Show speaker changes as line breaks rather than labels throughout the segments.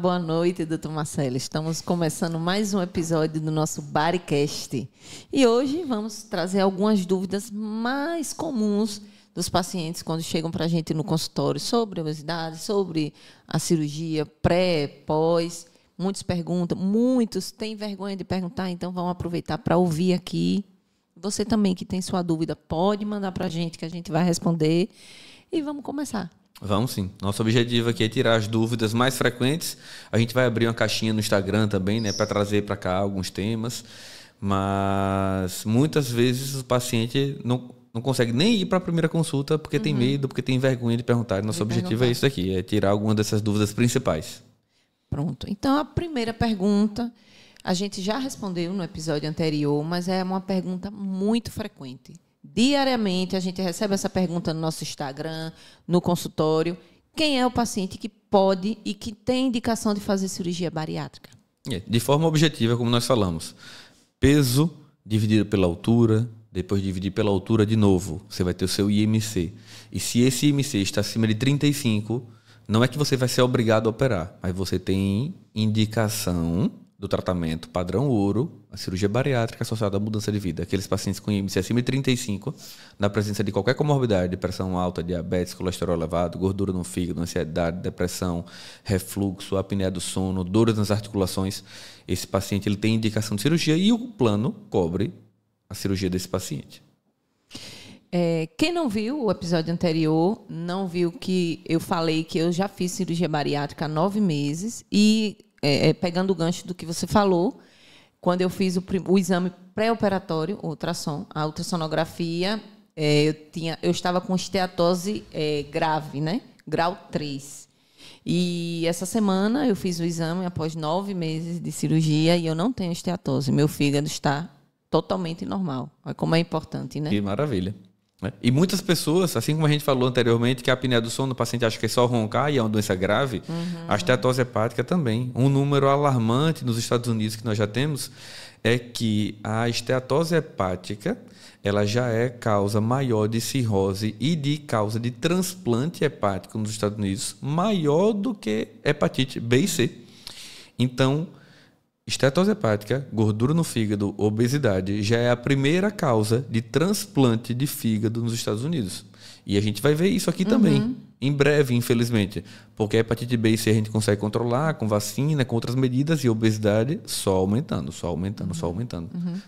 boa noite, doutor Marcelo. Estamos começando mais um episódio do nosso Bodycast. E hoje vamos trazer algumas dúvidas mais comuns dos pacientes quando chegam para a gente no consultório sobre a obesidade, sobre a cirurgia pré, pós. Muitos perguntam, muitos têm vergonha de perguntar, então vamos aproveitar para ouvir aqui. Você também que tem sua dúvida, pode mandar para a gente que a gente vai responder. E vamos começar.
Vamos sim. Nosso objetivo aqui é tirar as dúvidas mais frequentes. A gente vai abrir uma caixinha no Instagram também, né, para trazer para cá alguns temas. Mas muitas vezes o paciente não consegue nem ir para a primeira consulta porque tem medo, porque tem vergonha de perguntar. Nosso objetivo é isso aqui, é tirar algumas dessas dúvidas principais.
Pronto. Então, a primeira pergunta, a gente já respondeu no episódio anterior, mas é uma pergunta muito frequente. Diariamente, a gente recebe essa pergunta no nosso Instagram, no consultório. Quem é o paciente que pode e que tem indicação de fazer cirurgia bariátrica?
De forma objetiva, como nós falamos. Peso dividido pela altura, depois dividir pela altura de novo. Você vai ter o seu IMC. E se esse IMC está acima de 35, não é que você vai ser obrigado a operar, mas você tem indicação do tratamento padrão ouro, a cirurgia bariátrica associada à mudança de vida. Aqueles pacientes com IMC acima de 35, na presença de qualquer comorbidade, pressão alta, diabetes, colesterol elevado, gordura no fígado, ansiedade, depressão, refluxo, apneia do sono, dores nas articulações, esse paciente ele tem indicação de cirurgia e o plano cobre a cirurgia desse paciente.
Quem não viu o episódio anterior, não viu que eu falei que eu já fiz cirurgia bariátrica há 9 meses e pegando o gancho do que você falou, quando eu fiz o exame pré-operatório, a ultrassonografia, eu estava com esteatose grave, né? Grau 3. E essa semana eu fiz o exame após 9 meses de cirurgia e eu não tenho esteatose. Meu fígado está totalmente normal. Olha como é importante, né?
Que maravilha. E muitas pessoas, assim como a gente falou anteriormente, que a apneia do sono, o paciente acha que é só roncar e é uma doença grave, a esteatose hepática também. Um número alarmante nos Estados Unidos que nós já temos é que a esteatose hepática ela já é causa maior de cirrose e de causa de transplante hepático nos Estados Unidos, maior do que hepatite B e C. Então, esteatose hepática, gordura no fígado, obesidade, já é a primeira causa de transplante de fígado nos Estados Unidos. E a gente vai ver isso aqui também, em breve, infelizmente. Porque a hepatite B e C a gente consegue controlar com vacina, com outras medidas, e a obesidade só aumentando.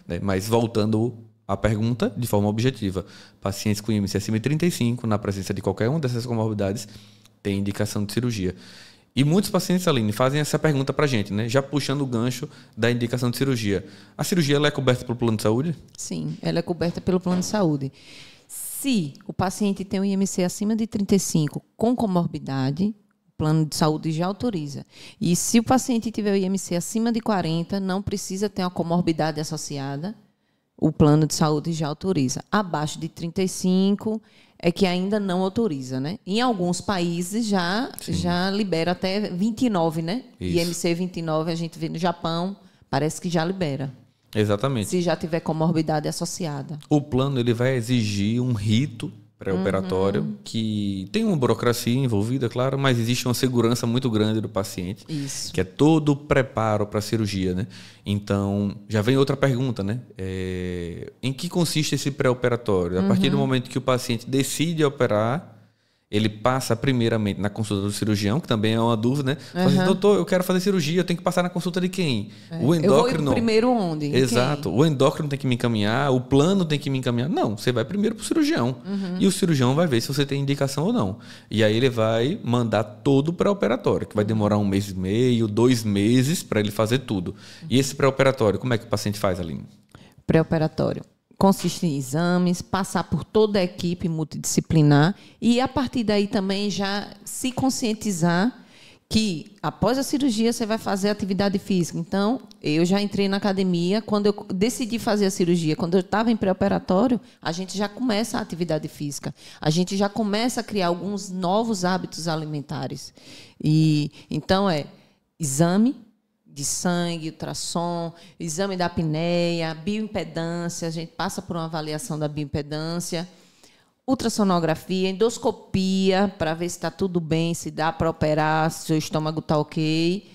Né? Mas voltando à pergunta, de forma objetiva, pacientes com IMC acima de 35, na presença de qualquer uma dessas comorbidades, tem indicação de cirurgia. E muitos pacientes, Aline, fazem essa pergunta para a gente, né? Já puxando o gancho da indicação de cirurgia. A cirurgia ela é coberta pelo plano de saúde?
Sim, ela é coberta pelo plano de saúde. Se o paciente tem um IMC acima de 35 com comorbidade, o plano de saúde já autoriza. E se o paciente tiver o IMC acima de 40, não precisa ter uma comorbidade associada, o plano de saúde já autoriza. Abaixo de 35 é que ainda não autoriza, né? Em alguns países já libera até 29, né? Isso. IMC 29, a gente vê no Japão, parece que já libera.
Exatamente.
Se já tiver comorbidade associada.
O plano ele vai exigir um rito pré-operatório que tem uma burocracia envolvida, claro, mas existe uma segurança muito grande do paciente.
Isso.
Que é todo o preparo para a cirurgia, né? Então, já vem outra pergunta, né? Em que consiste esse pré-operatório? A partir do momento que o paciente decide operar, ele passa primeiramente na consulta do cirurgião, que também é uma dúvida, né? Fala assim, doutor, eu quero fazer cirurgia, eu tenho que passar na consulta de quem? O endócrino.
Eu vou primeiro onde?
Exato. O endócrino tem que me encaminhar, o plano tem que me encaminhar. Não, você vai primeiro para o cirurgião. E o cirurgião vai ver se você tem indicação ou não. E aí ele vai mandar todo o pré-operatório, que vai demorar 1 mês e meio, 2 meses para ele fazer tudo. E esse pré-operatório, como é que o paciente faz, Aline?
Pré-operatório consiste em exames, passar por toda a equipe multidisciplinar e, a partir daí, também já se conscientizar que, após a cirurgia, você vai fazer atividade física. Então, eu já entrei na academia, quando eu decidi fazer a cirurgia, quando eu estava em pré-operatório, a gente já começa a atividade física. A gente já começa a criar alguns novos hábitos alimentares. Então, exame de sangue, ultrassom, exame da apneia, bioimpedância, a gente passa por uma avaliação da bioimpedância, ultrassonografia, endoscopia, para ver se está tudo bem, se dá para operar, se o seu estômago está ok.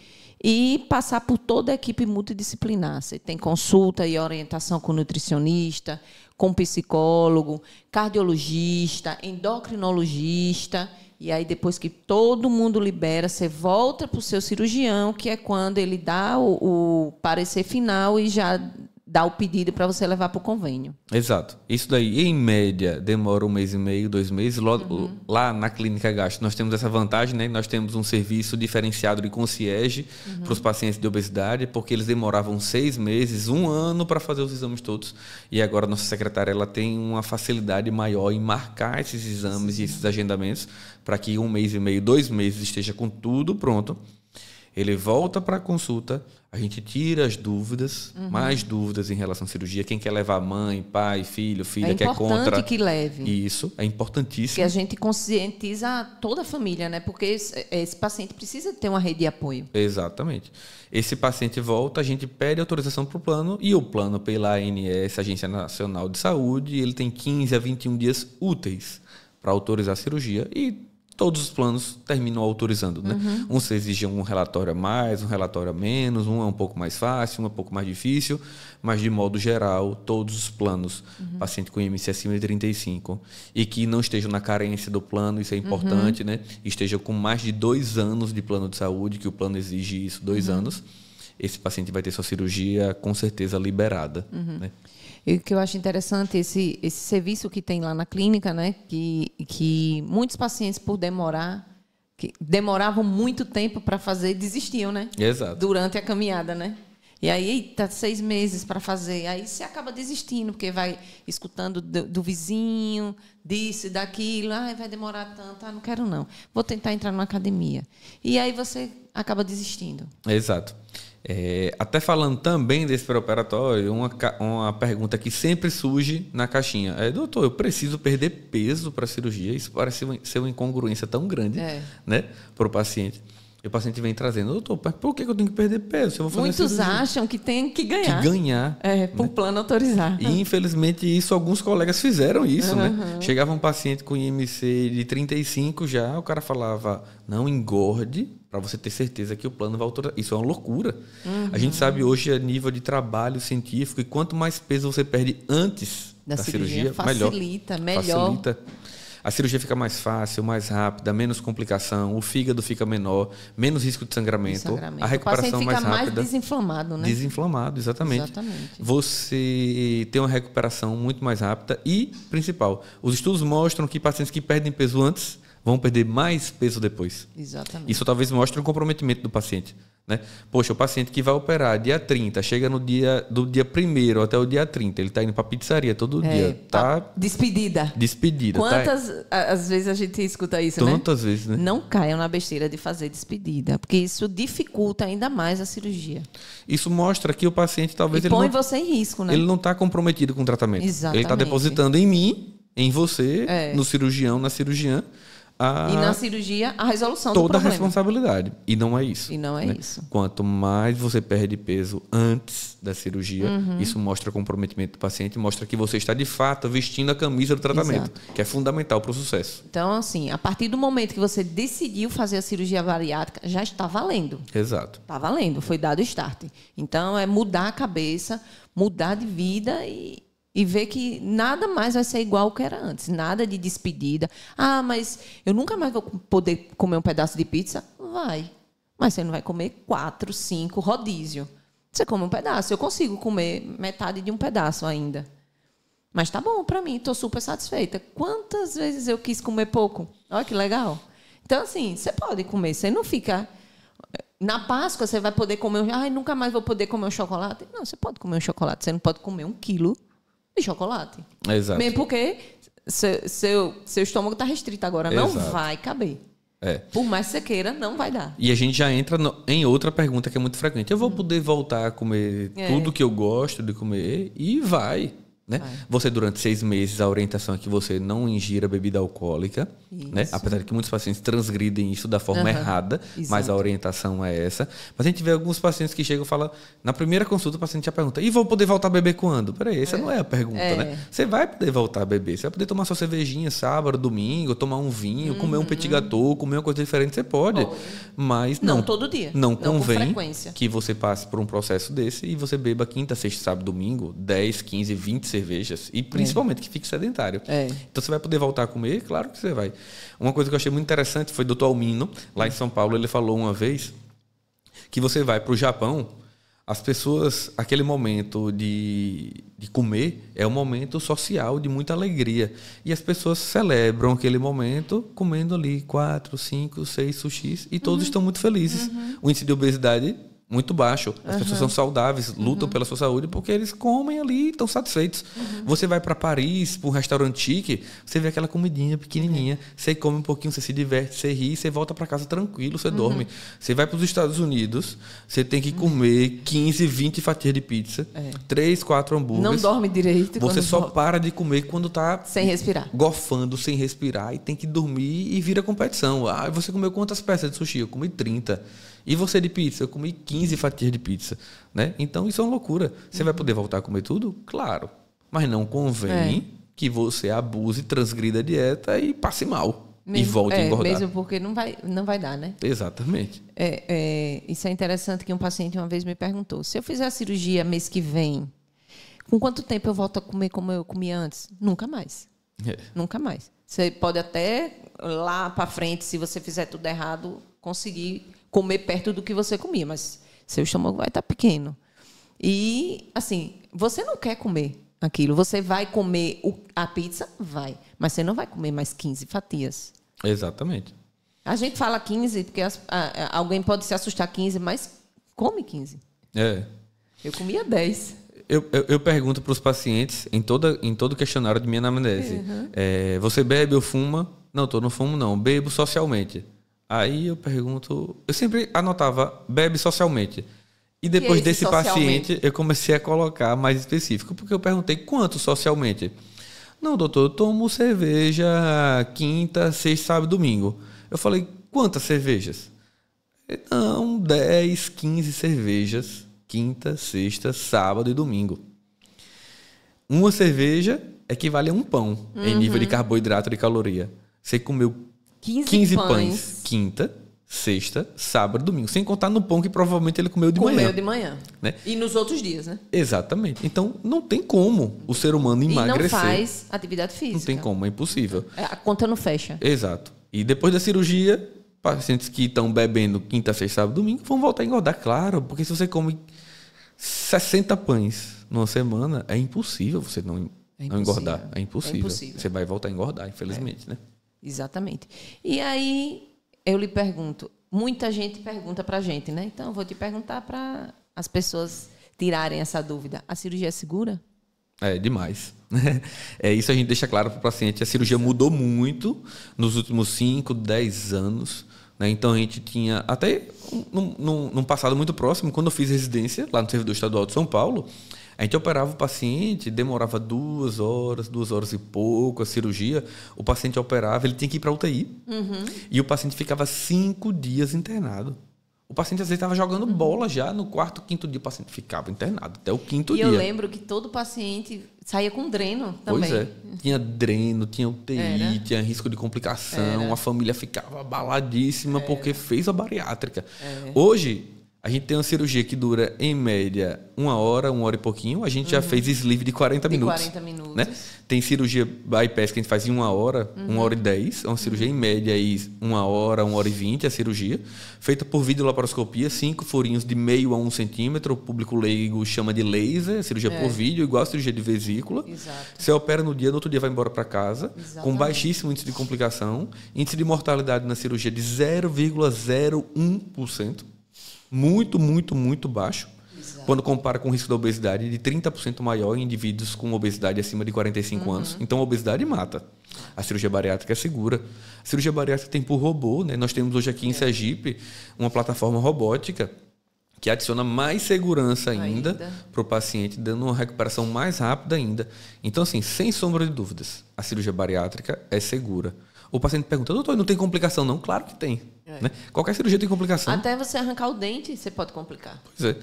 e passar por toda a equipe multidisciplinar. Você tem consulta e orientação com nutricionista, com psicólogo, cardiologista, endocrinologista. E aí, depois que todo mundo libera, você volta para o seu cirurgião, que é quando ele dá o parecer final e já dá o pedido para você levar para o convênio.
Exato. Isso daí, em média, demora 1 mês e meio, 2 meses. Lá na Clínica Gastro, nós temos essa vantagem, né? Nós temos um serviço diferenciado de concierge para os pacientes de obesidade, porque eles demoravam 6 meses, 1 ano para fazer os exames todos. E agora a nossa secretária ela tem uma facilidade maior em marcar esses exames e esses agendamentos para que 1 mês e meio, 2 meses esteja com tudo pronto. Ele volta para a consulta, a gente tira as dúvidas, mais dúvidas em relação à cirurgia. Quem quer levar mãe, pai, filho, filha, quer contra.
É importante que leve.
Isso, é importantíssimo.
Que a gente conscientiza toda a família, né? Porque esse paciente precisa ter uma rede de apoio.
Exatamente. Esse paciente volta, a gente pede autorização para o plano e o plano pela ANS, Agência Nacional de Saúde, ele tem 15 a 21 dias úteis para autorizar a cirurgia e todos os planos terminam autorizando, né? Uns exigem um relatório a mais, um relatório a menos, um é um pouco mais fácil, um é um pouco mais difícil, mas de modo geral, todos os planos, paciente com IMC acima de 35 e que não estejam na carência do plano, isso é importante, né? Estejam com mais de 2 anos de plano de saúde, que o plano exige isso, 2 anos, esse paciente vai ter sua cirurgia com certeza liberada, né?
E o que eu acho interessante, esse serviço que tem lá na clínica, né, que muitos pacientes, por demoravam muito tempo para fazer, desistiam, né?
Exato.
Durante a caminhada, né? E aí, eita, 6 meses para fazer. Aí você acaba desistindo, porque vai escutando do vizinho, disso e daquilo. Ah, vai demorar tanto. Ah, não quero não. Vou tentar entrar numa academia. E aí você acaba desistindo.
Exato. Até falando também desse pré-operatório, uma pergunta que sempre surge na caixinha é: doutor, eu preciso perder peso para a cirurgia? Isso parece ser uma incongruência tão grande, né, para o paciente. E o paciente vem trazendo: doutor, por que eu tenho que perder peso? Se eu vou fazer
Muitos acham que tem que ganhar. Por plano autorizar.
E infelizmente isso, alguns colegas fizeram isso, né? Chegava um paciente com IMC de 35 já, o cara falava: não engorde, para você ter certeza que o plano vai autorizar. Isso é uma loucura. A gente sabe hoje a nível de trabalho científico, e quanto mais peso você perde antes da cirurgia
facilita, melhor.
Facilita. A cirurgia fica mais fácil, mais rápida, menos complicação, o fígado fica menor, menos risco de sangramento. A recuperação mais rápida. O paciente fica mais
desinflamado, né?
Desinflamado, exatamente. Você tem uma recuperação muito mais rápida e, principal, os estudos mostram que pacientes que perdem peso antes vão perder mais peso depois.
Exatamente.
Isso talvez mostre um comprometimento do paciente, né? Poxa, o paciente que vai operar dia 30, chega do dia 1º até o dia 30, ele está indo para a pizzaria todo dia. Tá
despedida. Quantas às vezes a gente escuta isso, né?
Tantas vezes, né?
Não caiam na besteira de fazer despedida, porque isso dificulta ainda mais a cirurgia.
Isso mostra que o paciente talvez...
põe você em risco, né?
Ele não está comprometido com o tratamento.
Exatamente.
Ele está depositando em mim, em você, no cirurgião, na cirurgiã,
e na cirurgia, a resolução do problema.
Toda a responsabilidade. E não é isso.
Isso.
Quanto mais você perde peso antes da cirurgia, isso mostra comprometimento do paciente, mostra que você está, de fato, vestindo a camisa do tratamento, que é fundamental para o sucesso.
Então, assim, a partir do momento que você decidiu fazer a cirurgia bariátrica, já está valendo.
Exato.
Está valendo, foi dado o start. Então, é mudar a cabeça, mudar de vida e ver que nada mais vai ser igual ao que era antes. Nada de despedida. Ah, mas eu nunca mais vou poder comer um pedaço de pizza? Vai. Mas você não vai comer 4, 5 rodízio. Você come um pedaço. Eu consigo comer metade de um pedaço ainda. Mas tá bom para mim, estou super satisfeita. Quantas vezes eu quis comer pouco? Olha que legal. Então, assim, você pode comer. Você não fica... Na Páscoa, você vai poder comer... nunca mais vou poder comer um chocolate. Não, você pode comer um chocolate. Você não pode comer 1 quilo de chocolate.
Exato.
Mesmo porque seu estômago está restrito agora. Não vai caber. Por mais que você queira, não vai dar.
E a gente já entra em outra pergunta que é muito frequente. Eu vou poder voltar a comer tudo que eu gosto de comer? E vai. Né? Você, durante 6 meses, a orientação é que você não ingira bebida alcoólica, né? Apesar de que muitos pacientes transgridem isso da forma errada, mas a orientação é essa. Mas a gente vê alguns pacientes que chegam e falam, na primeira consulta o paciente já pergunta, e vou poder voltar a beber quando? Peraí, essa não é a pergunta, né? Você vai poder voltar a beber, você vai poder tomar sua cervejinha sábado, domingo, tomar um vinho, comer um petit gâteau, comer uma coisa diferente, você pode. Mas não
todo dia.
Não convém que você passe por um processo desse e você beba quinta, sexta, sábado, domingo, 10, 15, 20 cervejas. E principalmente que fique sedentário. Então você vai poder voltar a comer? Claro que você vai. Uma coisa que eu achei muito interessante foi o Dr. Almino, lá em São Paulo, ele falou uma vez que você vai para o Japão, as pessoas, aquele momento de comer é um momento social de muita alegria. E as pessoas celebram aquele momento comendo ali 4, 5, 6 sushis e todos estão muito felizes. O índice de obesidade muito baixo. As pessoas são saudáveis, lutam pela sua saúde porque eles comem ali e estão satisfeitos. Você vai para Paris, para um restaurante chique, você vê aquela comidinha pequenininha, você come um pouquinho, você se diverte, você ri, você volta para casa tranquilo, você dorme. Você vai para os Estados Unidos, você tem que comer 15, 20 fatias de pizza, 3, 4 hambúrgueres.
Não dorme direito.
Você só para de comer quando está
sem respirar.
Gofando, sem respirar, e tem que dormir e vira competição. Ah, você comeu quantas peças de sushi? Eu comi 30. E você de pizza? Eu comi 15 fatias de pizza. Né? Então, isso é uma loucura. Você vai poder voltar a comer tudo? Claro. Mas não convém que você abuse, transgrida a dieta e passe mal. E volte a engordar.
Mesmo porque não vai dar, né?
Exatamente.
Isso é interessante que um paciente uma vez me perguntou. Se eu fizer a cirurgia mês que vem, com quanto tempo eu volto a comer como eu comia antes? Nunca mais. Nunca mais. Você pode até, lá para frente, se você fizer tudo errado, conseguir comer perto do que você comia, mas seu estômago vai estar pequeno. E, assim, você não quer comer aquilo. Você vai comer a pizza? Vai. Mas você não vai comer mais 15 fatias.
Exatamente.
A gente fala 15, porque alguém pode se assustar 15, mas come 15. Eu comia 10.
Eu pergunto para os pacientes, em todo questionário de minha anamnese, você bebe ou fuma? Não, não fumo não, bebo socialmente. Aí eu pergunto, eu sempre anotava, bebe socialmente. E depois desse paciente, eu comecei a colocar mais específico, porque eu perguntei quanto socialmente. Não, doutor, eu tomo cerveja quinta, sexta, sábado, domingo. Eu falei, quantas cervejas? Não, 10, 15 cervejas, quinta, sexta, sábado e domingo. Uma cerveja equivale a um pão em nível de carboidrato e de caloria. Você comeu 15 pães quinta, sexta, sábado, domingo. Sem contar no pão que provavelmente ele comeu de manhã.
Comeu de manhã.
Né?
E nos outros dias, né?
Exatamente. Então, não tem como o ser humano emagrecer.
E não faz atividade física.
Não tem como, é impossível.
A conta não fecha.
Exato. E depois da cirurgia, pacientes que estão bebendo quinta, sexta, sábado, domingo vão voltar a engordar, claro. Porque se você come 60 pães numa semana, é impossível você não engordar. É impossível. Você vai voltar a engordar, infelizmente, né?
Exatamente. E aí, eu lhe pergunto, muita gente pergunta para a gente, né? Então, eu vou te perguntar para as pessoas tirarem essa dúvida. A cirurgia é segura?
É demais. Isso a gente deixa claro para o paciente. A cirurgia mudou muito nos últimos 5, 10 anos. Né? Então, a gente tinha, até num passado muito próximo, quando eu fiz residência lá no Servidor Estadual de São Paulo, a gente operava o paciente, demorava 2 horas, 2 horas e pouco a cirurgia. O paciente operava, ele tinha que ir para a UTI. E o paciente ficava 5 dias internado. O paciente, às vezes, estava jogando bola já. No 4º, 5º dia, o paciente ficava internado até o 5º dia.
E eu lembro que todo paciente saía com dreno também.
Pois é. Tinha dreno, tinha UTI, tinha risco de complicação. A família ficava abaladíssima porque fez a bariátrica. Hoje, a gente tem uma cirurgia que dura, em média, 1 hora, 1 hora e pouquinho. A gente já fez sleeve de 40 minutos.
40 minutos.
Né? Tem cirurgia bypass que a gente faz em 1 hora, 1 hora e 10. É uma cirurgia, em média, aí, 1 hora, 1 hora e 20, a cirurgia. Feita por videolaparoscopia, 5 furinhos de meio a 1 centímetro. O público leigo chama de laser, cirurgia por vídeo, igual a cirurgia de vesícula.
Exato.
Você opera no dia, no outro dia vai embora para casa. Exatamente. Com baixíssimo índice de complicação. Índice de mortalidade na cirurgia de 0,01%. Muito, muito, muito baixo. Exato. Quando compara com o risco da obesidade de 30% maior em indivíduos com obesidade acima de 45 anos. Então, a obesidade mata. A cirurgia bariátrica é segura. A cirurgia bariátrica tem por robô. Né? Nós temos hoje aqui em Sergipe uma plataforma robótica que adiciona mais segurança ainda para o paciente, dando uma recuperação mais rápida ainda. Então, assim, sem sombra de dúvidas, a cirurgia bariátrica é segura. O paciente pergunta, doutor, não tem complicação não? Claro que tem. Né? Qualquer cirurgia tem complicação.
Até você arrancar o dente, você pode complicar.
Pois é.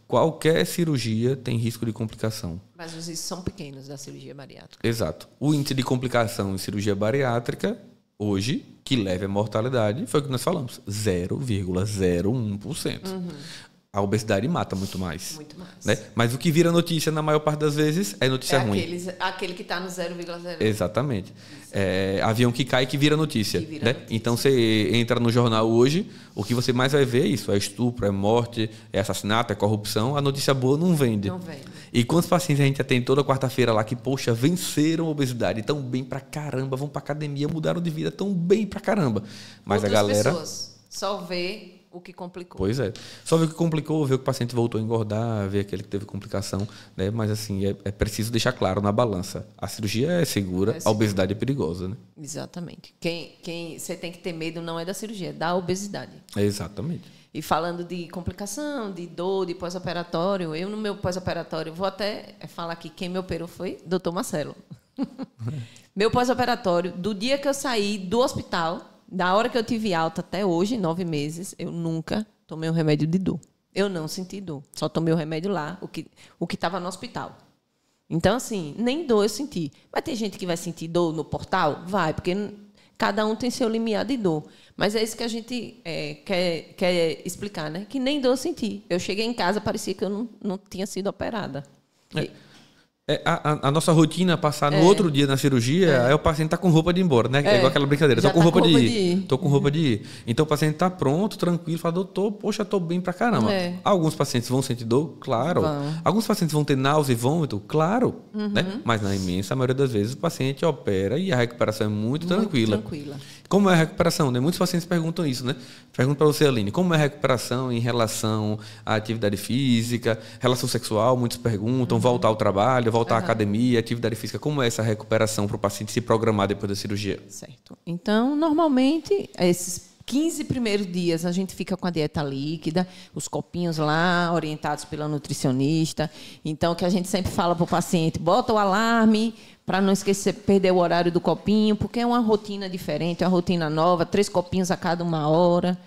Qualquer cirurgia tem risco de complicação.
Mas os riscos são pequenos da cirurgia bariátrica.
Exato. O índice de complicação em cirurgia bariátrica, hoje, que leva à mortalidade, foi o que nós falamos, 0,01%. A obesidade mata muito mais.
Muito mais.
Né? Mas o que vira notícia, na maior parte das vezes, é notícia ruim.
Aquele que está no 0,01.
Exatamente. Avião que cai que vira notícia. Né? Então, você entra no jornal hoje, o que você mais vai ver é isso. É estupro, é morte, é assassinato, é corrupção. A notícia boa não vende.
Não vende.
E quantos pacientes a gente atende toda quarta-feira lá que, poxa, venceram a obesidade, tão bem pra caramba, vão pra academia, mudaram de vida tão bem pra caramba. Mas
outras
a galera...
pessoas só vê o que complicou.
Pois é. Só ver o que complicou, ver que o paciente voltou a engordar, ver aquele que teve complicação, né? Mas assim, é preciso deixar claro na balança. A cirurgia é segura, a obesidade é perigosa, né?
Exatamente. Quem você tem que ter medo não é da cirurgia, é da obesidade.
Exatamente.
E falando de complicação, de dor, de pós-operatório, eu no meu pós-operatório, vou até falar aqui, quem me operou foi Dr. Marcelo. Meu pós-operatório, do dia que eu saí do hospital, da hora que eu tive alta até hoje, 9 meses, eu nunca tomei um remédio de dor. Eu não senti dor. Só tomei o remédio lá, o que estava no hospital. Então, assim, nem dor eu senti. Mas tem gente que vai sentir dor no portal? Vai, porque cada um tem seu limiar de dor. Mas é isso que a gente quer explicar, né? Que nem dor eu senti. Eu cheguei em casa, parecia que eu não tinha sido operada.
A nossa rotina passar no outro dia na cirurgia, aí o paciente está com roupa de ir embora, né? É igual aquela brincadeira. Estou com roupa de ir. Estou com roupa de ir. Então o paciente está pronto, tranquilo, fala, doutor, poxa, estou bem pra caramba. Alguns pacientes vão sentir dor? Claro. Alguns pacientes vão ter náusea e vômito? Claro. Né? Mas na imensa maioria das vezes o paciente opera e a recuperação é muito tranquila. Como é a recuperação? Né? Muitos pacientes perguntam isso, né? Pergunto para você, Aline, como é a recuperação em relação à atividade física, relação sexual? Muitos perguntam, voltar ao trabalho, voltar à academia, atividade física. Como é essa recuperação para o paciente se programar depois da cirurgia?
Certo. Então, normalmente, esses 15 primeiros dias a gente fica com a dieta líquida, os copinhos lá, orientados pela nutricionista. Então, que a gente sempre fala para o paciente, bota o alarme para não esquecer, perder o horário do copinho, porque é uma rotina diferente, é uma rotina nova, 3 copinhos a cada 1 hora.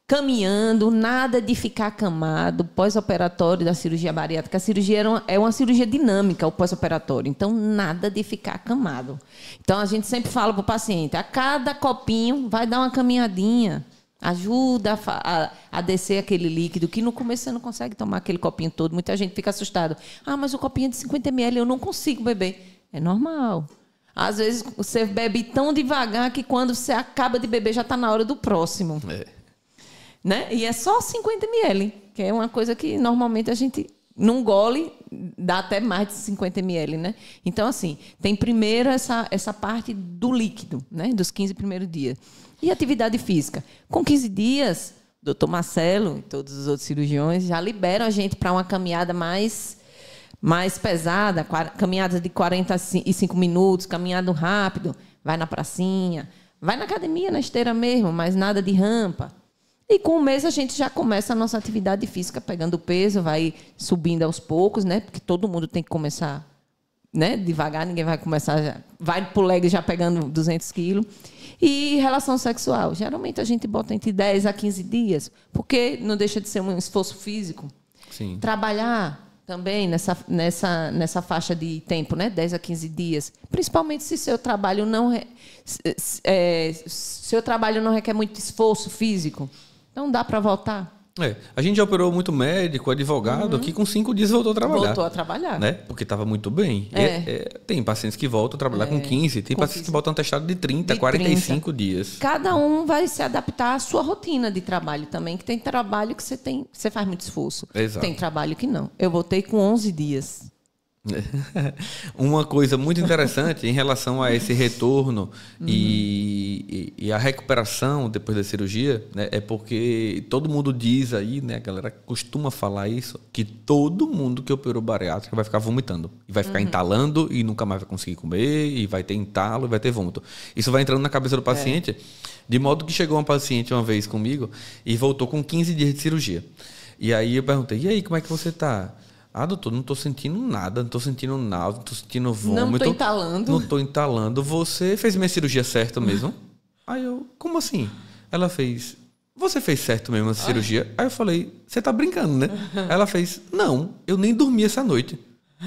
Caminhando, nada de ficar acamado, pós-operatório da cirurgia bariátrica. A cirurgia é uma cirurgia dinâmica, o pós-operatório. Então, nada de ficar acamado. Então, a gente sempre fala para o paciente, a cada copinho vai dar uma caminhadinha. Ajuda a descer aquele líquido, que no começo você não consegue tomar aquele copinho todo. Muita gente fica assustado. Ah, mas o copinho é de 50 ml, eu não consigo beber. É normal. Às vezes, você bebe tão devagar que quando você acaba de beber, já está na hora do próximo. Né? E é só 50 ml, que é uma coisa que normalmente a gente não gole, dá até mais de 50 ml. Né? Então, assim, tem primeiro essa parte do líquido, né? Dos 15 primeiros dias. E atividade física. Com 15 dias, o doutor Marcelo e todos os outros cirurgiões já liberam a gente para uma caminhada mais pesada, caminhada de 45 minutos, caminhado rápido, vai na pracinha, vai na academia, na esteira mesmo, mas nada de rampa. E com 1 mês a gente já começa a nossa atividade física, pegando peso, vai subindo aos poucos, né? Porque todo mundo tem que começar, né? Devagar, ninguém vai começar, vai pro leg já pegando 200 quilos. E relação sexual, geralmente a gente bota entre 10 a 15 dias, porque não deixa de ser um esforço físico.
Sim.
Trabalhar também nessa faixa de tempo, né? 10 a 15 dias. Principalmente se seu trabalho não requer muito esforço físico. Então, dá para voltar.
A gente já operou muito médico, advogado, que com 5 dias voltou a trabalhar.
Voltou a trabalhar.
Né? Porque estava muito bem. Tem pacientes que voltam a trabalhar com 15, tem pacientes que voltam a testado de 30, 45 dias.
Cada um vai se adaptar à sua rotina de trabalho também, que tem trabalho que você faz muito esforço.
Exato.
Tem trabalho que não. Eu voltei com 11 dias.
Uma coisa muito interessante em relação a esse retorno e a recuperação depois da cirurgia, né, é porque todo mundo diz aí, né, a galera costuma falar isso, que todo mundo que operou bariátrica vai ficar vomitando. E vai ficar entalando e nunca mais vai conseguir comer, e vai ter entalo e vai ter vômito. Isso vai entrando na cabeça do paciente, de modo que chegou uma paciente uma vez comigo e voltou com 15 dias de cirurgia. E aí eu perguntei, e aí, como é que você tá? Ah, doutor, não tô sentindo nada, não tô sentindo náusea, não tô sentindo vômito.
Não tô entalando.
Não tô entalando. Você fez minha cirurgia certo mesmo? Aí eu, como assim? Ela fez, você fez certo mesmo essa cirurgia? Aí eu falei, você tá brincando, né? Ela fez, não, eu nem dormi essa noite.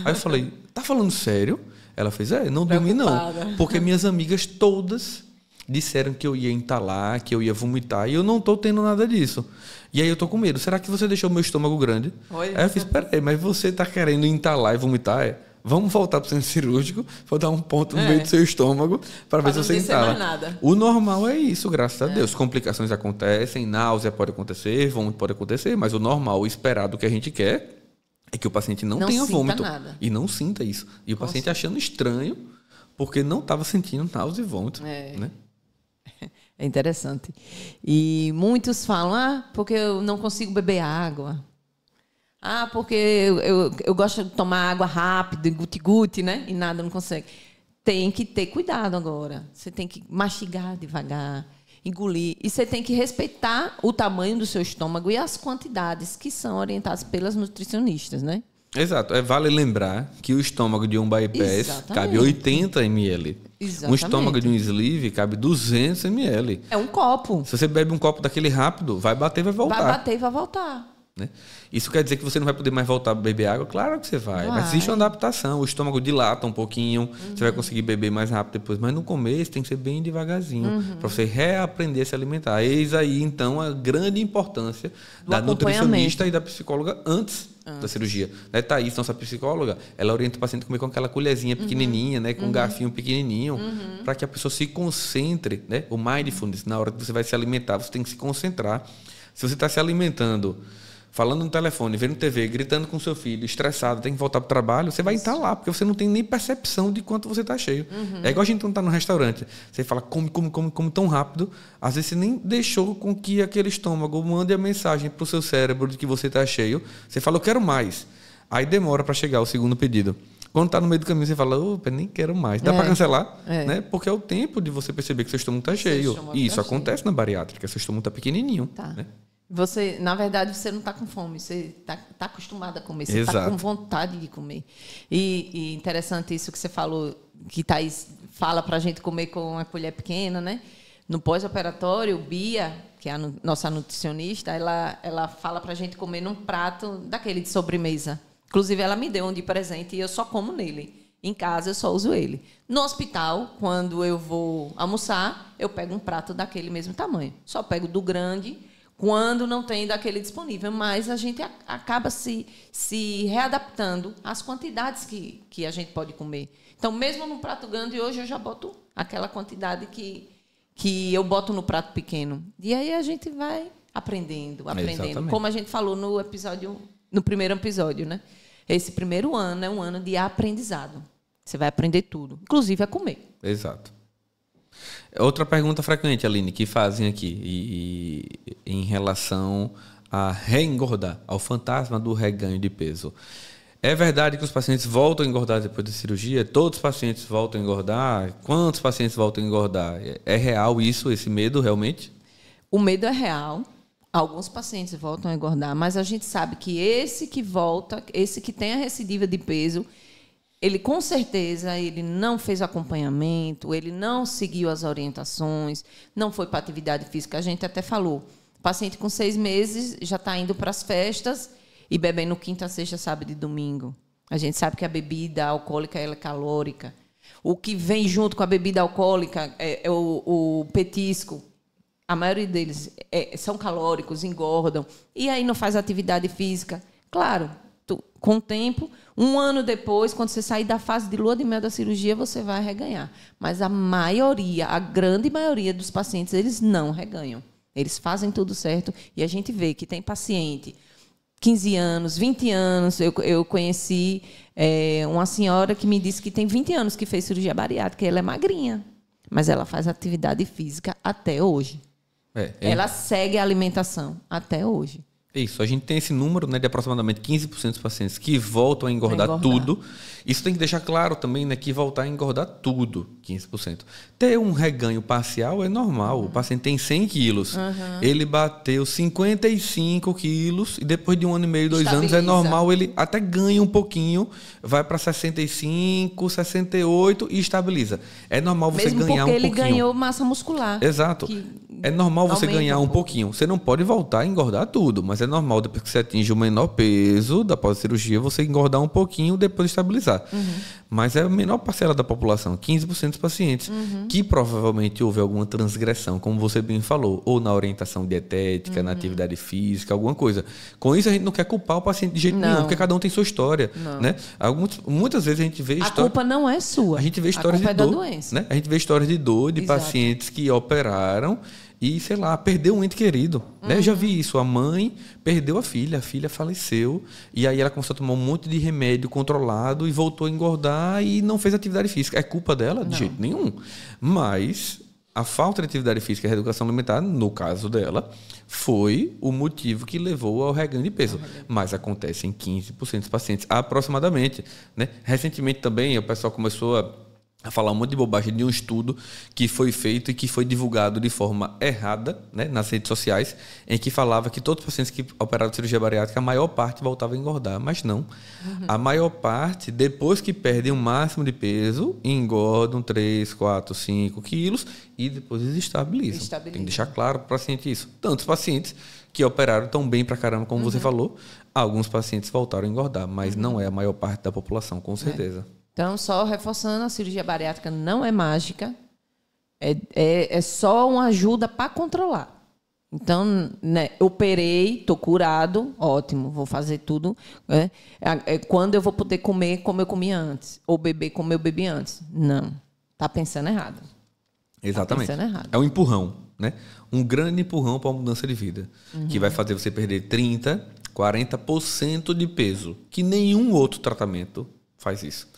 Aí eu falei, tá falando sério? Ela fez, não dormi não. Porque minhas amigas todas disseram que eu ia entalar, que eu ia vomitar, e eu não tô tendo nada disso. E aí eu tô com medo. Será que você deixou meu estômago grande? Aí eu fiz, peraí, mas você tá querendo entalar e vomitar? Vamos voltar pro centro cirúrgico, vou dar um ponto no meio do seu estômago para ver se você entala.
Nada.
O normal é isso, graças a Deus. Complicações acontecem, náusea pode acontecer, vômito pode acontecer, mas o normal, o esperado que a gente quer é que o paciente não tenha vômito.
Nada.
E não sinta isso. E o paciente achando estranho porque não estava sentindo náusea e vômito. Né?
É interessante. E muitos falam, porque eu não consigo beber água. Porque eu gosto de tomar água rápido, guti-guti, né? E nada, não consegue. Tem que ter cuidado agora. Você tem que mastigar devagar, engolir. E você tem que respeitar o tamanho do seu estômago e as quantidades que são orientadas pelas nutricionistas, né?
Exato. Vale lembrar que o estômago de um bypass cabe 80 ml.
Exatamente.
Um estômago de um sleeve cabe 200 ml.
É um copo.
Se você bebe um copo daquele rápido, vai bater e vai voltar.
Vai bater e vai voltar.
Né? Isso quer dizer que você não vai poder mais voltar a beber água? Claro que você vai. Mas existe uma adaptação. O estômago dilata um pouquinho, você vai conseguir beber mais rápido depois. Mas no começo tem que ser bem devagarzinho, para você reaprender a se alimentar. Eis aí, então, a grande importância da nutricionista e da psicóloga antes da cirurgia. Né, Thaís, nossa psicóloga, ela orienta o paciente a comer com aquela colherzinha pequenininha, né, com um garfinho pequenininho, para que a pessoa se concentre. Né? O mindfulness, na hora que você vai se alimentar, você tem que se concentrar. Se você está se alimentando, falando no telefone, vendo TV, gritando com seu filho, estressado, tem que voltar para o trabalho, você vai estar lá, porque você não tem nem percepção de quanto você está cheio. É igual a gente quando está no restaurante. Você fala, come tão rápido, às vezes você nem deixou com que aquele estômago mande a mensagem para o seu cérebro de que você está cheio. Você fala, eu quero mais. Aí demora para chegar o segundo pedido. Quando está no meio do caminho, você fala, opa, nem quero mais. Dá para cancelar? Né? Porque é o tempo de você perceber que seu estômago está cheio. E isso acontece na bariátrica, seu estômago está pequenininho.
Tá.
Né?
Você, na verdade, você não está com fome, você está acostumado a comer, você está com vontade de comer. E interessante isso que você falou, que Thaís fala para a gente comer com uma colher pequena, né? No pós-operatório, Bia, que é a nossa nutricionista, ela fala para a gente comer num prato daquele de sobremesa. Inclusive, ela me deu um de presente e eu só como nele. Em casa, eu só uso ele. No hospital, quando eu vou almoçar, eu pego um prato daquele mesmo tamanho. Só pego do grande quando não tem daquele disponível, mas a gente acaba se readaptando às quantidades que a gente pode comer. Então, mesmo no prato grande, hoje eu já boto aquela quantidade que eu boto no prato pequeno. E aí a gente vai aprendendo.
Exatamente.
Como a gente falou no primeiro episódio, né? Esse primeiro ano é um ano de aprendizado. Você vai aprender tudo, inclusive a comer.
Exato. Outra pergunta frequente, Aline, que fazem aqui em relação a reengordar, ao fantasma do reganho de peso. É verdade que os pacientes voltam a engordar depois da cirurgia? Todos os pacientes voltam a engordar? Quantos pacientes voltam a engordar? É real isso, esse medo, realmente?
O medo é real. Alguns pacientes voltam a engordar, mas a gente sabe que esse que volta, esse que tem a recidiva de peso, ele com certeza ele não fez acompanhamento, ele não seguiu as orientações, não foi para atividade física. A gente até falou, o paciente com 6 meses já está indo para as festas e bebendo quinta, sexta, sábado e domingo. A gente sabe que a bebida alcoólica ela é calórica. O que vem junto com a bebida alcoólica é o petisco. A maioria deles são calóricos, engordam. E aí não faz atividade física. Claro, com o tempo, 1 ano depois, quando você sair da fase de lua de mel da cirurgia, você vai reganhar. Mas a grande maioria dos pacientes, eles não reganham. Eles fazem tudo certo. E a gente vê que tem paciente, 15 anos, 20 anos. Eu conheci uma senhora que me disse que tem 20 anos que fez cirurgia bariátrica. Ela é magrinha, mas ela faz atividade física até hoje. Ela segue a alimentação até hoje.
Isso, a gente tem esse número, né, de aproximadamente 15% dos pacientes que voltam a engordar tudo. Isso tem que deixar claro também, né, que voltar a engordar tudo, 15%. Ter um reganho parcial é normal. O paciente tem 100 quilos, ele bateu 55 quilos e depois de 1 ano e meio, 2 anos, é normal, ele até ganha um pouquinho, vai para 65, 68 e estabiliza. É normal você
mesmo
ganhar um pouquinho.
Porque ele ganhou massa muscular.
Exato. É normal você ganhar um pouquinho. Você não pode voltar a engordar tudo, mas é normal, depois que você atinge o menor peso da pós-cirurgia, você engordar um pouquinho e depois estabilizar. Mas é a menor parcela da população, 15% dos pacientes, que provavelmente houve alguma transgressão, como você bem falou, ou na orientação dietética, na atividade física, alguma coisa. Com isso, a gente não quer culpar o paciente de jeito nenhum, porque cada um tem sua história. Né? Muitas vezes a gente vê histórias...
A culpa não é sua.
A gente vê histórias de dor. Né? A gente vê histórias de dor de pacientes que operaram e, sei lá, perdeu um ente querido. Né? Eu já vi isso. A mãe perdeu a filha faleceu, e aí ela começou a tomar um monte de remédio controlado e voltou a engordar e não fez atividade física. É culpa dela? De jeito nenhum. Mas a falta de atividade física e a reeducação alimentar, no caso dela, foi o motivo que levou ao reganho de peso. Mas acontece em 15% dos pacientes, aproximadamente. Né? Recentemente também o pessoal começou a falar um monte de bobagem de um estudo que foi feito e que foi divulgado de forma errada, né, nas redes sociais, em que falava que todos os pacientes que operaram de cirurgia bariátrica, a maior parte voltava a engordar, mas não. A maior parte, depois que perdem o máximo de peso, engordam 3, 4, 5 quilos e depois eles estabilizam. Tem que deixar claro para o paciente isso. Tantos pacientes que operaram tão bem pra caramba, como você falou, alguns pacientes voltaram a engordar, mas não é a maior parte da população, com certeza.
Então, só reforçando, a cirurgia bariátrica não é mágica, é só uma ajuda para controlar. Então, né, operei, estou curado, ótimo, vou fazer tudo. Quando eu vou poder comer como eu comia antes, ou beber como eu bebi antes? Não, está pensando errado.
Exatamente.
Tá pensando errado.
É um empurrão, né? Um grande empurrão para uma mudança de vida, que vai fazer você perder 30%, 40% de peso, que nenhum outro tratamento faz isso.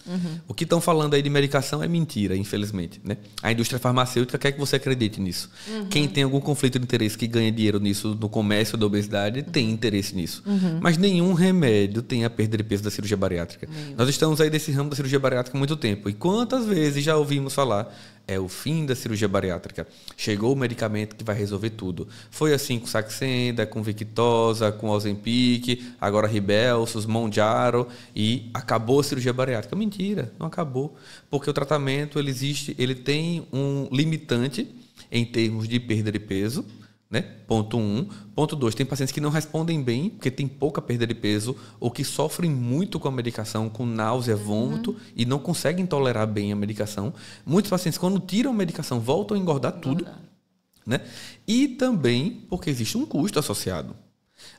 O que estão falando aí de medicação é mentira, infelizmente. Né? A indústria farmacêutica quer que você acredite nisso. Quem tem algum conflito de interesse que ganha dinheiro nisso no comércio da obesidade tem interesse nisso. Mas nenhum remédio tem a perda de peso da cirurgia bariátrica. Nós estamos aí desse ramo da cirurgia bariátrica há muito tempo. E quantas vezes já ouvimos falar: é o fim da cirurgia bariátrica. Chegou o medicamento que vai resolver tudo. Foi assim com Saxenda, com Victoza, com Ozempic, agora Ribelsus, Mounjaro, e acabou a cirurgia bariátrica. Mentira, não acabou. Porque o tratamento ele tem um limitante em termos de perda de peso, né? Ponto 1. Ponto 2, tem pacientes que não respondem bem, porque tem pouca perda de peso, ou que sofrem muito com a medicação, com náusea, vômito, e não conseguem tolerar bem a medicação. Muitos pacientes, quando tiram a medicação, voltam a engordar tudo. Né? E também porque existe um custo associado.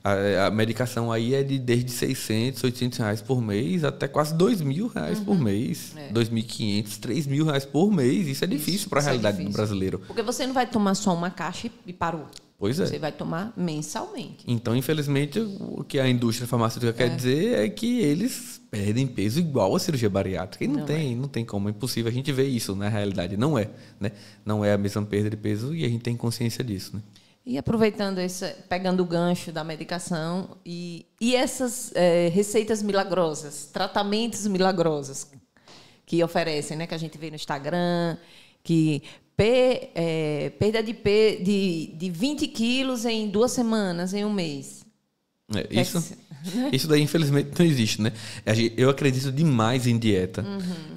A medicação aí é desde 600, 800 reais por mês até quase 2.000 reais por mês. 2.500, 3.000 reais por mês. Isso é difícil para a realidade do brasileiro.
Porque você não vai tomar só uma caixa e parou.
Pois é.
Você vai tomar mensalmente.
Então, infelizmente, o que a indústria farmacêutica quer dizer é que eles perdem peso igual a cirurgia bariátrica. E não tem como, é impossível a gente ver isso na realidade. Não é, né? Não é a mesma perda de peso e a gente tem consciência disso, né?
E aproveitando pegando o gancho da medicação e essas receitas milagrosas, tratamentos milagrosos que oferecem, né, que a gente vê no Instagram, que perda de 20 quilos em 2 semanas, em um mês.
Isso daí, infelizmente, não existe, né? Eu acredito demais em dieta.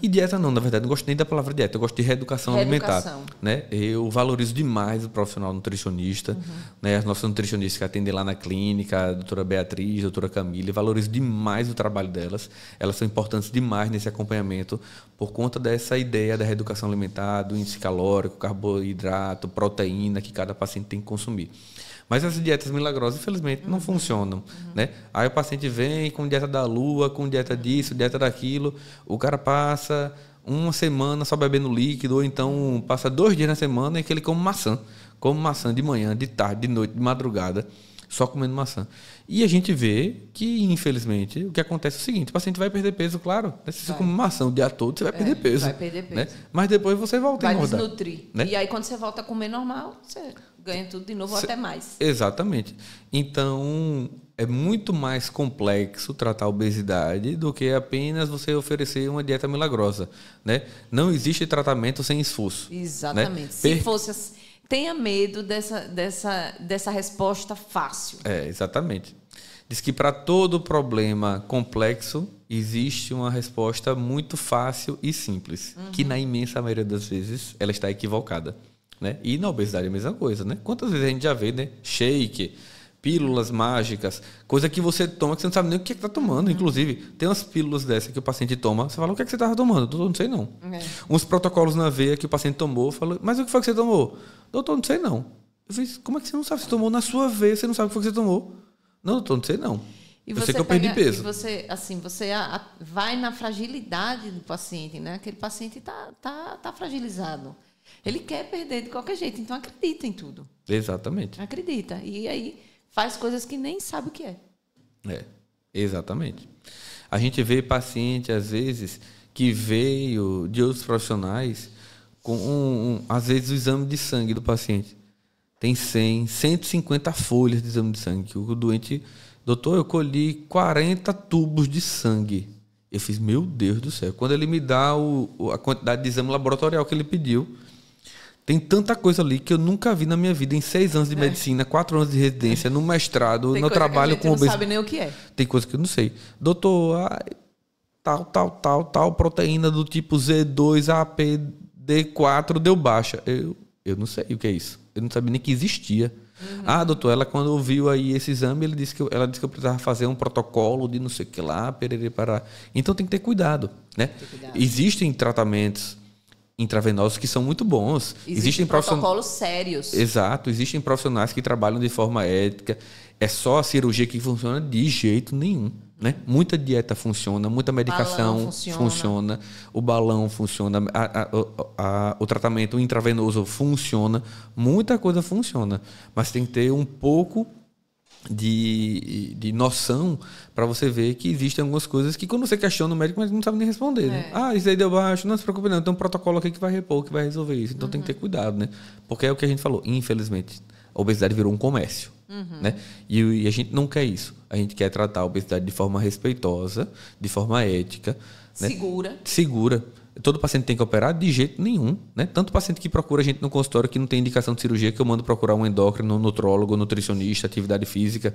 E dieta não, na verdade, não gosto nem da palavra dieta, eu gosto de reeducação alimentar. Né? Eu valorizo demais o profissional nutricionista, né? As nossas nutricionistas que atendem lá na clínica, a doutora Beatriz, a doutora Camila, valorizo demais o trabalho delas. Elas são importantes demais nesse acompanhamento por conta dessa ideia da reeducação alimentar, do índice calórico, carboidrato, proteína que cada paciente tem que consumir. Mas essas dietas milagrosas, infelizmente, não funcionam. Né? Aí o paciente vem com dieta da lua, com dieta disso, dieta daquilo. O cara passa uma semana só bebendo líquido, ou então passa 2 dias na semana e que ele come maçã. Come maçã de manhã, de tarde, de noite, de madrugada, só comendo maçã. E a gente vê que, infelizmente, o que acontece é o seguinte: o paciente vai perder peso, claro. Né? Se você come maçã o dia todo, você vai perder peso.
Vai perder peso.
Né? Mas depois você volta a engordar.
Vai desnutrir. Né? E aí, quando você volta a comer normal, você ganha tudo de novo ou até mais.
Exatamente. Então, é muito mais complexo tratar a obesidade do que apenas você oferecer uma dieta milagrosa, né? Não existe tratamento sem esforço.
Exatamente.
Né?
Se fosse, tenha medo dessa resposta fácil.
Exatamente. Diz que para todo problema complexo existe uma resposta muito fácil e simples, que na imensa maioria das vezes ela está equivocada, né? E na obesidade é a mesma coisa, né? Quantas vezes a gente já vê, né? Shake, pílulas mágicas, coisa que você toma que você não sabe nem o que está tomando. Inclusive, tem umas pílulas dessas que o paciente toma, você fala, o que é que você estava tomando? Doutor, não sei não. Uns protocolos na veia que o paciente tomou, falou, mas o que foi que você tomou? Doutor, não sei não. Eu fiz, como é que você não sabe? Você tomou na sua veia, você não sabe o que foi que você tomou? Não, doutor, não sei não. Eu sei que eu perdi peso.
E você, assim, você vai na fragilidade do paciente, né? Aquele paciente tá fragilizado. Ele quer perder de qualquer jeito, então acredita em tudo.
Exatamente.
Acredita. E aí faz coisas que nem sabe o que é.
Exatamente. A gente vê paciente, às vezes, que veio de outros profissionais com, às vezes, o exame de sangue do paciente. Tem 100, 150 folhas de exame de sangue. O doente, doutor, eu colhi 40 tubos de sangue. Eu fiz, meu Deus do céu. Quando ele me dá a quantidade de exame laboratorial que ele pediu, tem tanta coisa ali que eu nunca vi na minha vida, em 6 anos de medicina, 4 anos de residência, no mestrado, no trabalho com obesidade.
Não sabe nem o que é.
Tem coisa que eu não sei. Doutor, tal proteína do tipo Z2, APD4 deu baixa. Eu não sei o que é isso. Eu não sabia nem que existia. Doutor, ela quando ouviu aí esse exame, ela disse que eu precisava fazer um protocolo de não sei o que lá, perere para. Então tem que ter cuidado, né? Existem tratamentos intravenosos que são muito bons. Existem
protocolos sérios.
Exato. Existem profissionais que trabalham de forma ética. É só a cirurgia que funciona de jeito nenhum, né? Muita dieta funciona, muita medicação funciona, o balão funciona, o tratamento intravenoso funciona, muita coisa funciona. Mas tem que ter um pouco de noção para você ver que existem algumas coisas que quando você questiona o médico, mas não sabe nem responder, né? Isso aí deu baixo, não se preocupe não, tem um protocolo aqui que vai repor, que vai resolver isso. Então tem que ter cuidado, né? Porque é o que a gente falou, infelizmente, a obesidade virou um comércio, né? E a gente não quer isso. A gente quer tratar a obesidade de forma respeitosa, de forma ética, né? Segura. Todo paciente tem que operar? De jeito nenhum, né? Tanto paciente que procura a gente no consultório que não tem indicação de cirurgia, que eu mando procurar um endócrino, um nutrólogo, nutricionista, atividade física.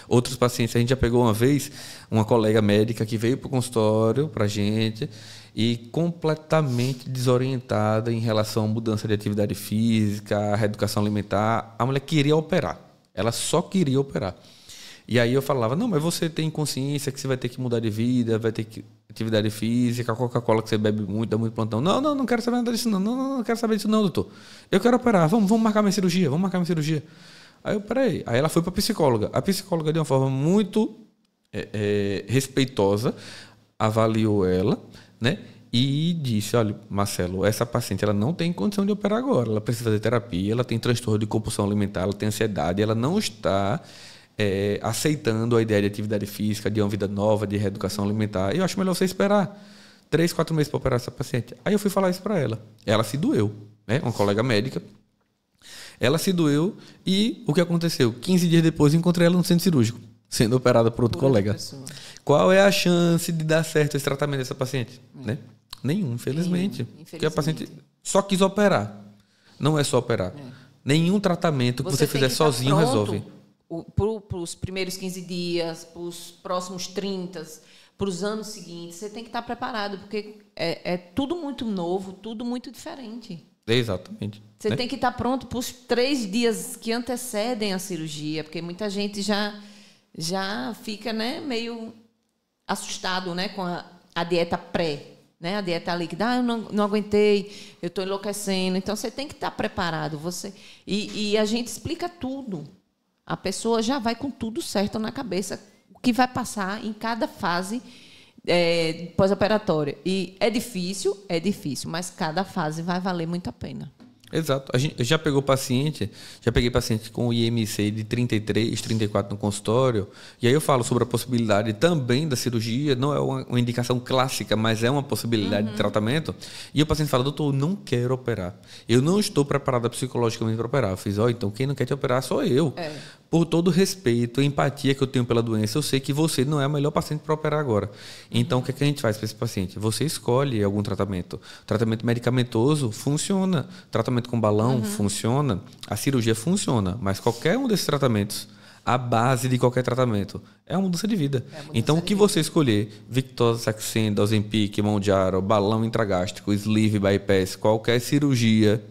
Outros pacientes, a gente já pegou uma vez uma colega médica que veio para o consultório para a gente e completamente desorientada em relação à mudança de atividade física, à reeducação alimentar. A mulher queria operar. Ela só queria operar. E aí eu falava, não, mas você tem consciência que você vai ter que mudar de vida, vai ter que atividade física, a Coca-Cola que você bebe muito, dá muito plantão. Não quero saber nada disso não. Não quero saber disso não, doutor. Eu quero operar, vamos marcar minha cirurgia, Aí eu, peraí. Aí ela foi para a psicóloga. A psicóloga, de uma forma muito respeitosa, avaliou ela, né? E disse, olha, Marcelo, essa paciente ela não tem condição de operar agora. Ela precisa fazer terapia, ela tem transtorno de compulsão alimentar, ela tem ansiedade, ela não está aceitando a ideia de atividade física, de uma vida nova, de reeducação alimentar. Eu acho melhor você esperar 3, 4 meses para operar essa paciente. Aí eu fui falar isso para ela. Ela se doeu, né? Uma colega médica. Ela se doeu e o que aconteceu? 15 dias depois encontrei ela no centro cirúrgico, sendo operada por outro colega.
Pessoa.
Qual é a chance de dar certo esse tratamento dessa paciente? Né? Nenhum, infelizmente. Porque a paciente só quis operar. Não é só operar. Nenhum tratamento que você fizer sozinho resolve.
Para os primeiros 15 dias, para os próximos 30, para os anos seguintes, você tem que estar preparado, porque é tudo muito novo, tudo muito diferente.
Exatamente.
Você tem que estar pronto para os 3 dias que antecedem a cirurgia, porque muita gente já fica, né, meio assustado, né, com a dieta pré, né, a dieta líquida. Eu não aguentei, eu estou enlouquecendo. Então, você tem que estar preparado. E a gente explica tudo. A pessoa já vai com tudo certo na cabeça, o que vai passar em cada fase pós-operatória. E é difícil, mas cada fase vai valer muito a pena.
Exato. A gente já peguei paciente com IMC de 33, 34 no consultório, e aí eu falo sobre a possibilidade também da cirurgia, não é uma indicação clássica, mas é uma possibilidade de tratamento, e o paciente fala, doutor, eu não quero operar, eu não estou preparada psicologicamente para operar. Eu fiz, então quem não quer te operar sou eu, por todo o respeito e empatia que eu tenho pela doença, eu sei que você não é o melhor paciente para operar agora. Então, o que é que a gente faz para esse paciente? Você escolhe algum tratamento. Tratamento medicamentoso funciona. Tratamento com balão funciona. A cirurgia funciona. Mas qualquer um desses tratamentos, a base de qualquer tratamento é uma mudança de vida. Então, o que você escolher, Victoza, Saxenda, Ozempic, Mounjaro, balão intragástrico, sleeve, bypass, qualquer cirurgia,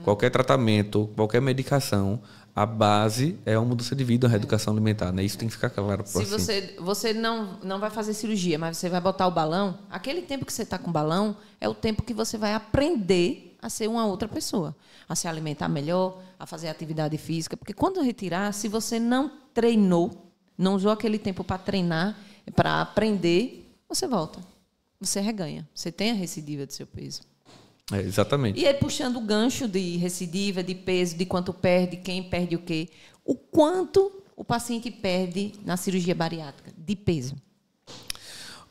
qualquer tratamento, qualquer medicação, a base é uma mudança de vida, uma reeducação alimentar. Né? Isso tem que ficar claro para o paciente.
Se você não vai fazer cirurgia, mas você vai botar o balão, aquele tempo que você está com o balão é o tempo que você vai aprender a ser uma outra pessoa, a se alimentar melhor, a fazer atividade física. Porque quando retirar, se você não treinou, não usou aquele tempo para treinar, para aprender, você volta. Você reganha. Você tem a recidiva do seu peso.
Exatamente.
E aí, puxando o gancho de recidiva, de peso, de quanto perde, quem perde o quê, o quanto o paciente perde na cirurgia bariátrica de peso?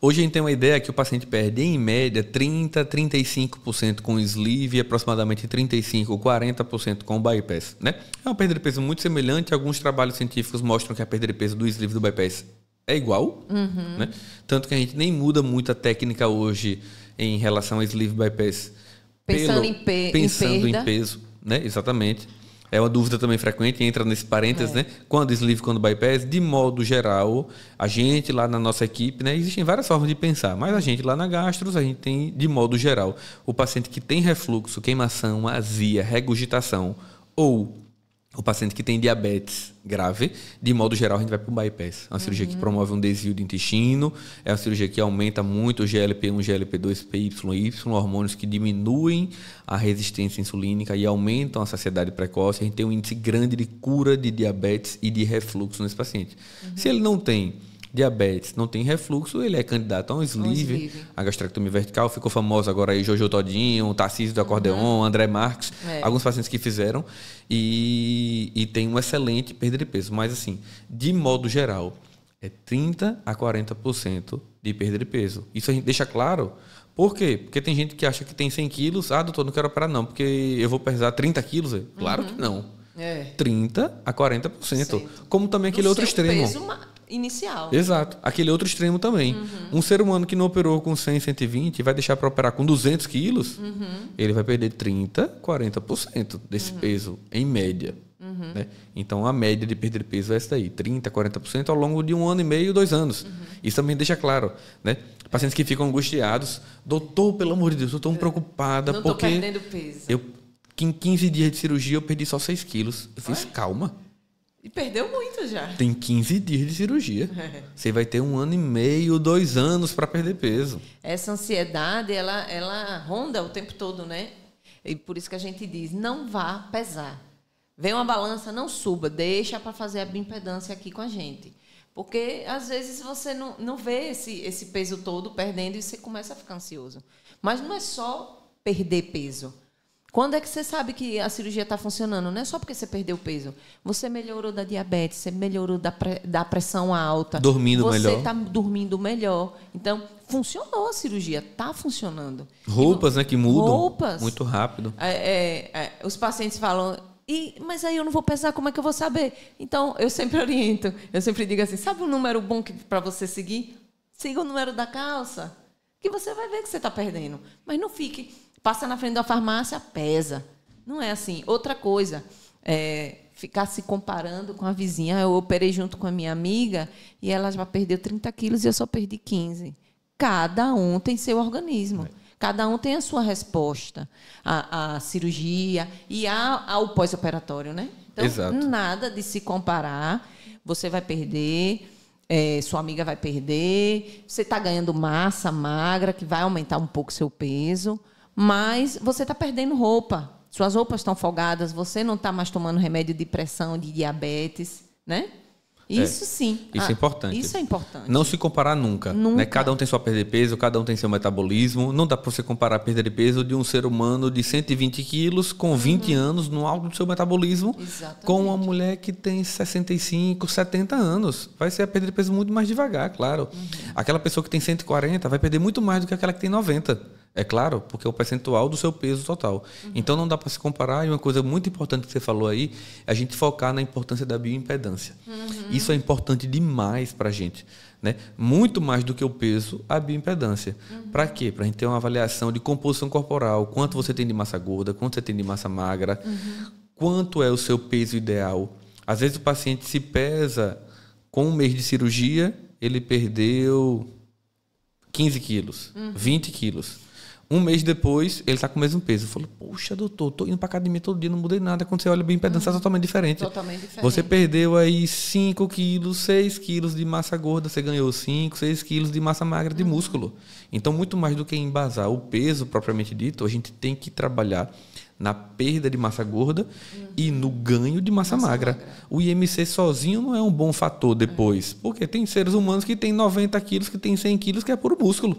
Hoje a gente tem uma ideia que o paciente perde, em média, 30%, 35% com o sleeve e aproximadamente 35%, 40% com o bypass. Né? É uma perda de peso muito semelhante. Alguns trabalhos científicos mostram que a perda de peso do sleeve e do bypass é igual. Né? Tanto que a gente nem muda muito a técnica hoje em relação ao sleeve e bypass. Pensando em peso, né? Exatamente. É uma dúvida também frequente, entra nesse parênteses, né? Quando sleeve, quando bypass, de modo geral, a gente lá na nossa equipe, né? Existem várias formas de pensar, mas a gente lá na Gastros, a gente tem, de modo geral, o paciente que tem refluxo, queimação, azia, regurgitação, ou o paciente que tem diabetes grave, de modo geral, a gente vai para o bypass. É uma cirurgia que promove um desvio do intestino, é uma cirurgia que aumenta muito o GLP-1, GLP-2, PYY, hormônios que diminuem a resistência insulínica e aumentam a saciedade precoce. A gente tem um índice grande de cura de diabetes e de refluxo nesse paciente. Se ele não tem diabetes, não tem refluxo, ele é candidato a um sleeve. A gastrectomia vertical ficou famosa agora aí, Jojo Todinho, Tarcísio do Acordeon, André Marques, alguns pacientes que fizeram e tem um excelente perda de peso. Mas assim, de modo geral, é 30% a 40% de perda de peso. Isso a gente deixa claro. Por quê? Porque tem gente que acha que tem 100 quilos, doutor, não quero operar não, porque eu vou pesar 30 quilos. Claro que não. 30% a 40%. Sim. Como também aquele outro extremo.
Peso inicial.
Exato. Aquele outro extremo também. Um ser humano que não operou com 100, 120 vai deixar para operar com 200 quilos, ele vai perder 30%, 40% desse peso, em média. Né? Então, a média de perda de peso é essa daí, 30%, 40% ao longo de 1 ano e meio, 2 anos. Isso também deixa claro. Né? Pacientes que ficam angustiados, doutor, pelo amor de Deus, eu estou preocupada
não
porque...
Não estou perdendo peso.
Em 15 dias de cirurgia, eu perdi só 6 quilos. Eu fiz, calma.
E perdeu muito já.
Tem 15 dias de cirurgia. Você vai ter 1 ano e meio, 2 anos para perder peso.
Essa ansiedade, ela ronda o tempo todo, né? E por isso que a gente diz, não vá pesar. Vem uma balança, não suba. Deixa para fazer a bioimpedância aqui com a gente. Porque, às vezes, você não vê esse peso todo perdendo e você começa a ficar ansioso. Mas não é só perder peso. Quando é que você sabe que a cirurgia está funcionando? Não é só porque você perdeu peso. Você melhorou da diabetes, você melhorou da pressão alta.
Dormindo melhor.
Você está dormindo melhor. Então, funcionou a cirurgia, está funcionando.
Roupas, né, que mudam
roupas,
muito rápido.
Os pacientes falam, mas aí eu não vou pesar, como é que eu vou saber? Então, eu sempre oriento. Eu sempre digo assim, sabe um número bom para você seguir? Siga o número da calça, que você vai ver que você está perdendo. Mas não fique... Passa na frente da farmácia, pesa. Não é assim. Outra coisa, ficar se comparando com a vizinha. Eu operei junto com a minha amiga e ela já perdeu 30 quilos e eu só perdi 15. Cada um tem seu organismo. Cada um tem a sua resposta à cirurgia e ao pós-operatório, né? Então,
exato.
Nada de se comparar. Você vai perder... sua amiga vai perder. Você está ganhando massa magra, que vai aumentar um pouco o seu peso. Mas você está perdendo roupa. Suas roupas estão folgadas, você não está mais tomando remédio de pressão, de diabetes, né? Isso sim.
Isso é importante.
Isso é importante.
Não se comparar nunca. Né? Cada um tem sua perda de peso, cada um tem seu metabolismo. Não dá para você comparar a perda de peso de um ser humano de 120 quilos com 20 anos no alto do seu metabolismo.
Exatamente.
Com uma mulher que tem 65, 70 anos. Vai ser a perda de peso muito mais devagar, claro. Aquela pessoa que tem 140 vai perder muito mais do que aquela que tem 90. É claro, porque é o percentual do seu peso total. Então, não dá para se comparar. E uma coisa muito importante que você falou aí é a gente focar na importância da bioimpedância. Isso é importante demais para a gente. Né? Muito mais do que o peso, a bioimpedância. Para quê? Para a gente ter uma avaliação de composição corporal. Quanto você tem de massa gorda, quanto você tem de massa magra, quanto é o seu peso ideal. Às vezes o paciente se pesa com um mês de cirurgia, ele perdeu 15 quilos, 20 quilos. Um mês depois, ele está com o mesmo peso. Eu falo, poxa, doutor, estou indo para academia todo dia, não mudei nada. Quando você olha a bioimpedância, é totalmente diferente.
Totalmente diferente.
Você perdeu aí 5 quilos, 6 quilos de massa gorda, você ganhou 5, 6 quilos de massa magra de músculo. Então, muito mais do que embasar o peso propriamente dito, a gente tem que trabalhar na perda de massa gorda e no ganho de massa magra. O IMC sozinho não é um bom fator depois, porque tem seres humanos que têm 90 quilos, que têm 100 quilos, que é puro músculo.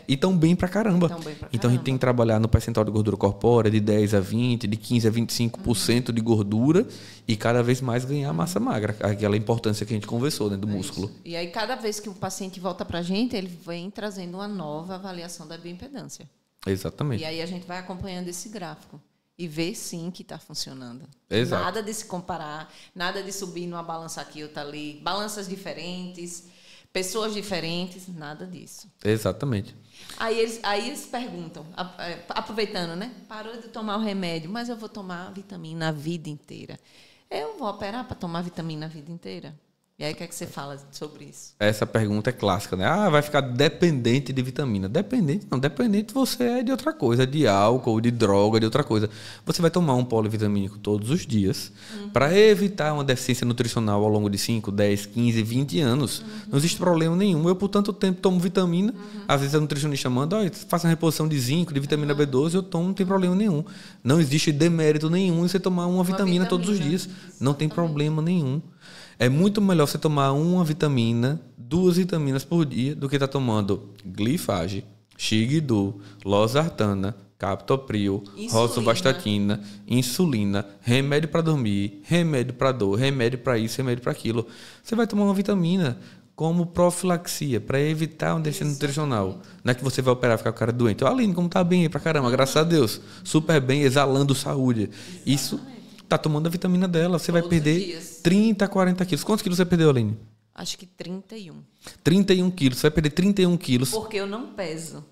E estão bem pra caramba. Então a gente tem que trabalhar no percentual de gordura corpórea de 10 a 20, de 15 a 25% de gordura e cada vez mais ganhar massa magra, aquela importância que a gente conversou, né, do músculo.
E aí, cada vez que o paciente volta pra gente, ele vem trazendo uma nova avaliação da bioimpedância.
Exatamente.
E aí a gente vai acompanhando esse gráfico. E ver, sim, que está funcionando.
Exato.
Nada de se comparar, nada de subir numa balança aqui ou outra ali. Balanças diferentes, pessoas diferentes, nada disso.
Exatamente.
Aí eles perguntam, aproveitando, né? Parou de tomar o remédio, mas eu vou tomar vitamina a vida inteira. Eu vou operar para tomar vitamina a vida inteira? E aí, o que é que você fala sobre isso?
Essa pergunta é clássica, né? Ah, vai ficar dependente de vitamina. Dependente? Não, dependente você é de outra coisa, de álcool, de droga, de outra coisa. Você vai tomar um polivitamínico todos os dias para evitar uma deficiência nutricional ao longo de 5, 10, 15, 20 anos. Não existe problema nenhum. Eu, por tanto tempo, tomo vitamina. Às vezes a nutricionista manda, faça uma reposição de zinco, de vitamina B12, eu tomo, não tem problema nenhum. Não existe demérito nenhum em você tomar uma vitamina todos os dias. Não tem problema nenhum. É muito melhor você tomar uma vitamina, 2 vitaminas por dia, do que estar tomando glifage, Xigdu, losartana, captopril, rosuvastatina, insulina, remédio para dormir, remédio para dor, remédio para isso, remédio para aquilo. Você vai tomar uma vitamina como profilaxia, para evitar uma deficiência nutricional. Não é que você vai operar e ficar com a cara doente. Aline, como tá bem aí pra caramba, graças a Deus. Super bem, exalando saúde. Isso... Tá tomando a vitamina dela, você vai perder 30, 40 quilos. Quantos quilos você perdeu, Aline?
Acho que 31.
31 quilos. Você vai perder 31 quilos.
Porque eu não peso.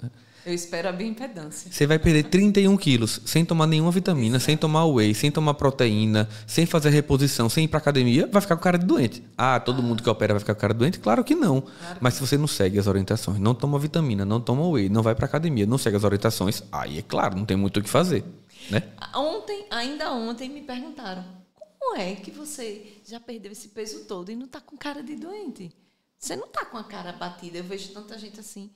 Eu espero a bioimpedância.
Você vai perder 31 quilos sem tomar nenhuma vitamina, sem tomar whey, sem tomar proteína, sem fazer reposição, sem ir pra academia, vai ficar com cara de doente. Ah, todo mundo que opera vai ficar com cara de doente? Claro que não. Mas se você não segue as orientações, não toma vitamina, não toma whey, não vai pra academia, não segue as orientações, aí é claro, não tem muito o que fazer. Né?
Ainda ontem me perguntaram, como é que você já perdeu esse peso todo e não está com cara de doente? Você não está com a cara batida, eu vejo tanta gente assim.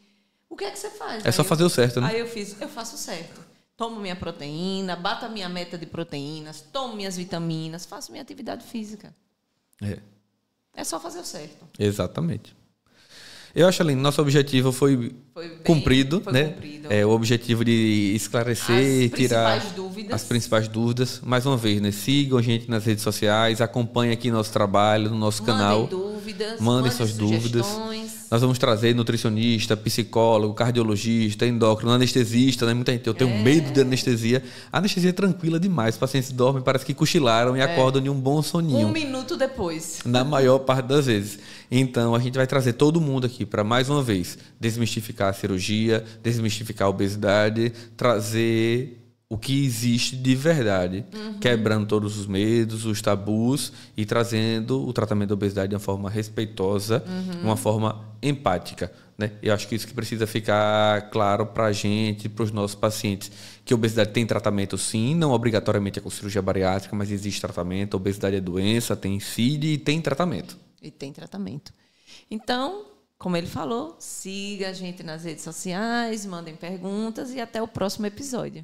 O que é que você faz?
É só fazer o certo, né?
Aí eu faço o certo. Tomo minha proteína, bato a minha meta de proteínas, tomo minhas vitaminas, faço minha atividade física. É só fazer o certo.
Exatamente. Eu acho, Aline, nosso objetivo foi cumprido, né? O objetivo de esclarecer, tirar as principais dúvidas. Mais uma vez, né? Sigam a gente nas redes sociais, acompanhem aqui nosso trabalho, no nosso canal. Mandem suas dúvidas. Nós vamos trazer nutricionista, psicólogo, cardiologista, endócrino, anestesista, né? Muita gente, eu tenho medo de anestesia. A anestesia é tranquila demais. Os pacientes dormem, parece que cochilaram e acordam de um bom soninho.
1 minuto depois.
Na maior parte das vezes. Então, a gente vai trazer todo mundo aqui para, mais uma vez, desmistificar a cirurgia, desmistificar a obesidade, trazer o que existe de verdade, quebrando todos os medos, os tabus e trazendo o tratamento da obesidade de uma forma respeitosa, de uma forma empática. Né? Eu acho que isso que precisa ficar claro para a gente, para os nossos pacientes, que a obesidade tem tratamento sim, não obrigatoriamente é com cirurgia bariátrica, mas existe tratamento, a obesidade é doença, tem CID e tem tratamento.
E tem tratamento. Então, como ele falou, siga a gente nas redes sociais, mandem perguntas e até o próximo episódio.